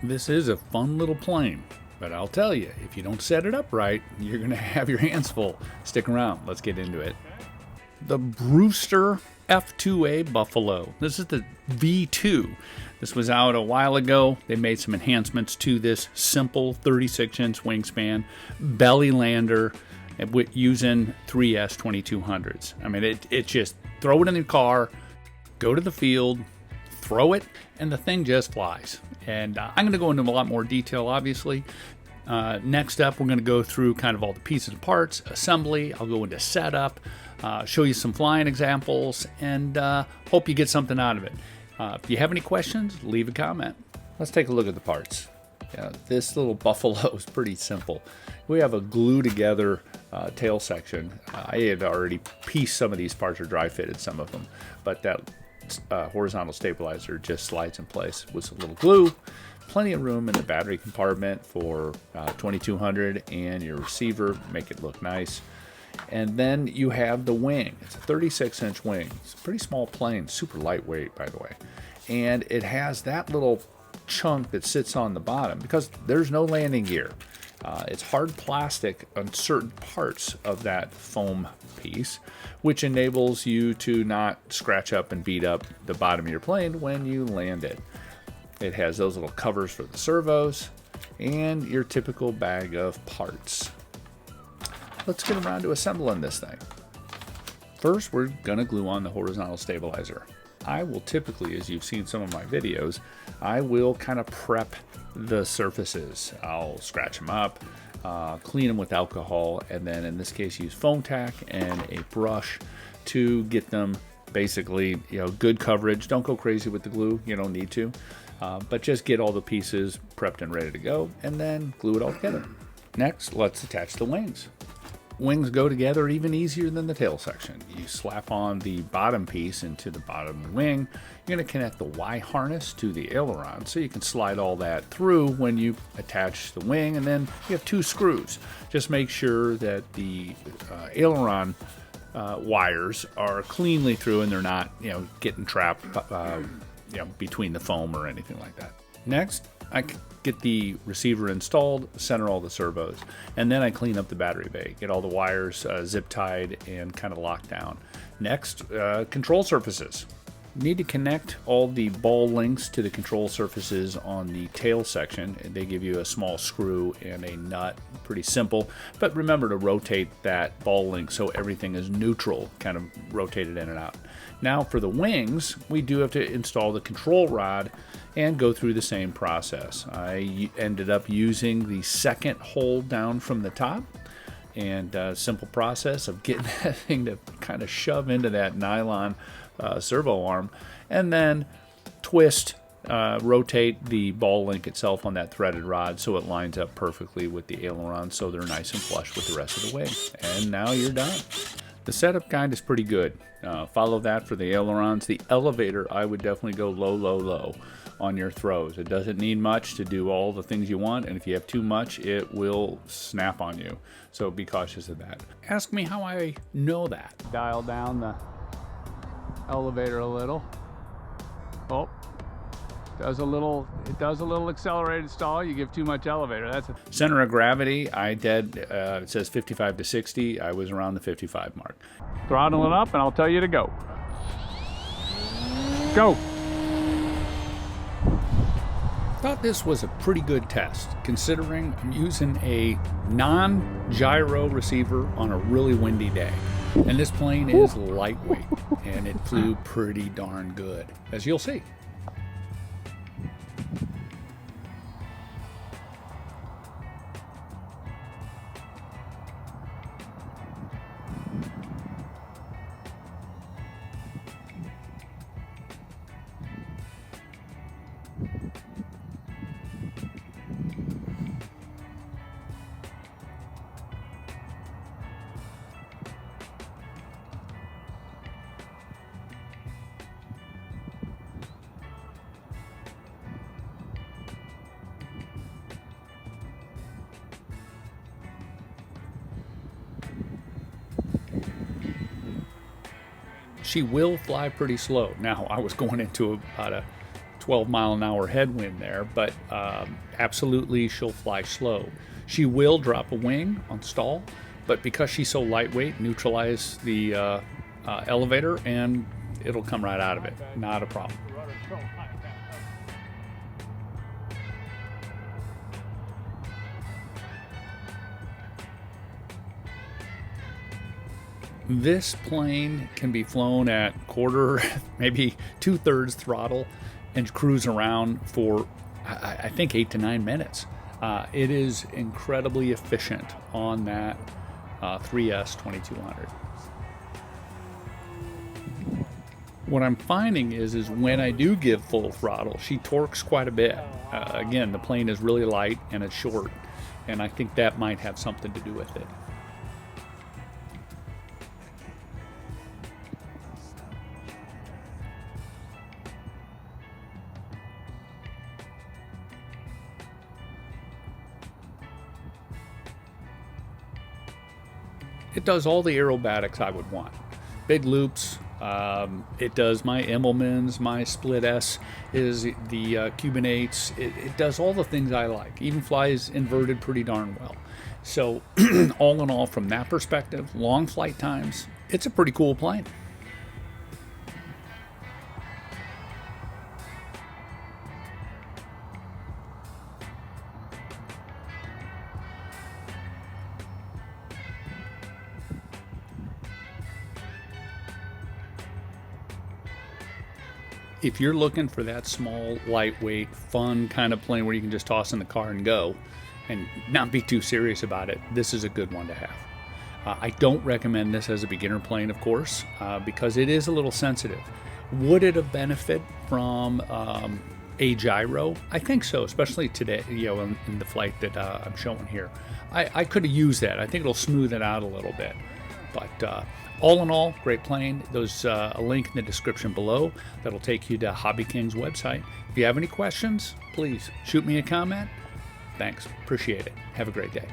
This is a fun little plane, but I'll tell you, if you don't set it up right, you're going to have your hands full. Stick around. Let's get into it. The Brewster F2A Buffalo. This is the V2. This was out a while ago. They made some enhancements to this simple 36-inch wingspan belly lander using 3S 2200s. I mean, it just throw it in the car, go to the field, throw it, and the thing just flies. And I'm going to go into a lot more detail, obviously. Next up, we're going to go through kind of all the pieces and parts, assembly. I'll go into setup, show you some flying examples, and hope you get something out of it. If you have any questions, leave a comment. Let's take a look at the parts. This little Buffalo is pretty simple. We have a glue together tail section. I had already pieced some of these parts or dry fitted some of them, but that horizontal stabilizer just slides in place with some little glue. Plenty of room in the battery compartment for 2200 and your receiver, make it look nice. And then you have the wing. It's a 36-inch wing. It's a pretty small plane, super lightweight, by the way. And it has that little chunk that sits on the bottom because there's no landing gear. It's hard plastic on certain parts of that foam piece, which enables you to not scratch up and beat up the bottom of your plane when you land it. It has those little covers for the servos and your typical bag of parts. Let's get around to assembling this thing. First, we're going to glue on the horizontal stabilizer. I will typically, as you've seen some of my videos, I will kind of prep the surfaces. I'll scratch them up, clean them with alcohol, and then in this case use foam tack and a brush to get them basically, good coverage. Don't go crazy with the glue, you don't need to, but just get all the pieces prepped and ready to go, and then glue it all together. Next, let's attach the wings. Wings go together even easier than the tail section. You slap on the bottom piece into the bottom of the wing. You're going to connect the Y harness to the aileron so you can slide all that through when you attach the wing, and then you have two screws. Just make sure that the aileron wires are cleanly through and they're not getting trapped between the foam or anything like that. Next, I get the receiver installed, center all the servos, and then I clean up the battery bay, get all the wires zip tied and kind of locked down. Next, control surfaces. Need to connect all the ball links to the control surfaces on the tail section. They give you a small screw and a nut, pretty simple, but remember to rotate that ball link so everything is neutral, kind of rotated in and out. Now for the wings, we do have to install the control rod and go through the same process. I ended up using the second hole down from the top, and simple process of getting that thing to kind of shove into that nylon servo arm, and then twist, rotate the ball link itself on that threaded rod so it lines up perfectly with the aileron so they're nice and flush with the rest of the wing. And now you're done. The setup guide is pretty good. Follow that for the ailerons. The elevator, I would definitely go low, low, low on your throws. It doesn't need much to do all the things you want, and if you have too much, it will snap on you. So be cautious of that. Ask me how I know that. Dial down the elevator a little. Oh, it does a little accelerated stall. You give too much elevator. That's a center of gravity. It says 55 to 60. I was around the 55 mark. Throttle it up and I'll tell you to go. Go. Thought this was a pretty good test considering I'm using a non-gyro receiver on a really windy day. And this plane is lightweight and it flew pretty darn good, as you'll see. She will fly pretty slow. Now, I was going into about a 12-mile-an-hour headwind there, but absolutely she'll fly slow. She will drop a wing on stall, but because she's so lightweight, neutralize the elevator and it'll come right out of it. Not a problem. This plane can be flown at quarter, maybe 2/3 throttle and cruise around for, I think, 8 to 9 minutes. It is incredibly efficient on that 3S 2200. What I'm finding is when I do give full throttle, she torques quite a bit. Again, the plane is really light and it's short, and I think that might have something to do with it. It does all the aerobatics I would want. Big loops. It does my Immelmans, my Split S is the Cuban 8s. It does all the things I like. Even flies inverted pretty darn well. So all in all, from that perspective, long flight times, it's a pretty cool plane. If you're looking for that small, lightweight, fun kind of plane where you can just toss in the car and go and not be too serious about it, this is a good one to have. I don't recommend this as a beginner plane, of course, because it is a little sensitive. Would it have benefit from a gyro? I think so, especially today, in the flight that I'm showing here. I could have used that. I think it'll smooth it out a little bit. But all in all, great plane. There's a link in the description below that'll take you to Hobby King's website. If you have any questions, please shoot me a comment. Thanks. Appreciate it. Have a great day.